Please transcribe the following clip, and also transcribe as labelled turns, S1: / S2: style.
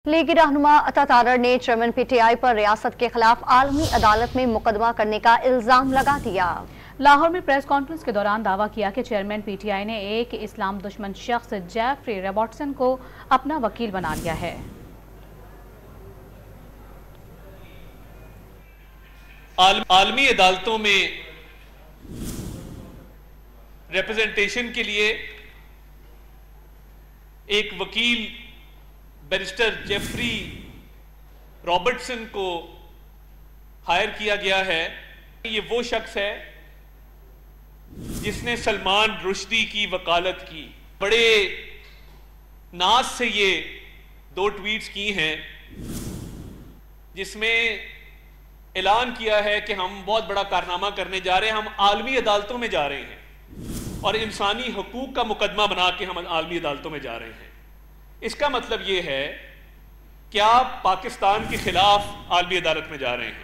S1: लीगी रहनुमा अता तारड़ ने चेयरमैन पीटीआई पर रियासत के खिलाफ आलमी अदालत में मुकदमा करने का इल्जाम लगा दिया।
S2: लाहौर में प्रेस कॉन्फ्रेंस के दौरान दावा किया कि चेयरमैन पीटीआई ने एक इस्लाम दुश्मन शख्स जेफरी रॉबर्टसन को अपना वकील बना लिया है।
S3: आलमी अदालतों में रिप्रेजेंटेशन के लिए एक वकील बैरिस्टर जेफरी रॉबर्टसन को हायर किया गया है। ये वो शख्स है जिसने सलमान रुश्दी की वकालत की। बड़े नाज से ये 2 ट्वीट्स की हैं जिसमें ऐलान किया है कि हम बहुत बड़ा कारनामा करने जा रहे हैं, हम आलमी अदालतों में जा रहे हैं और इंसानी हकूक का मुकदमा बना के हम आलमी अदालतों में जा रहे हैं। इसका मतलब ये है कि आप पाकिस्तान के खिलाफ आलमी अदालत में जा रहे हैं।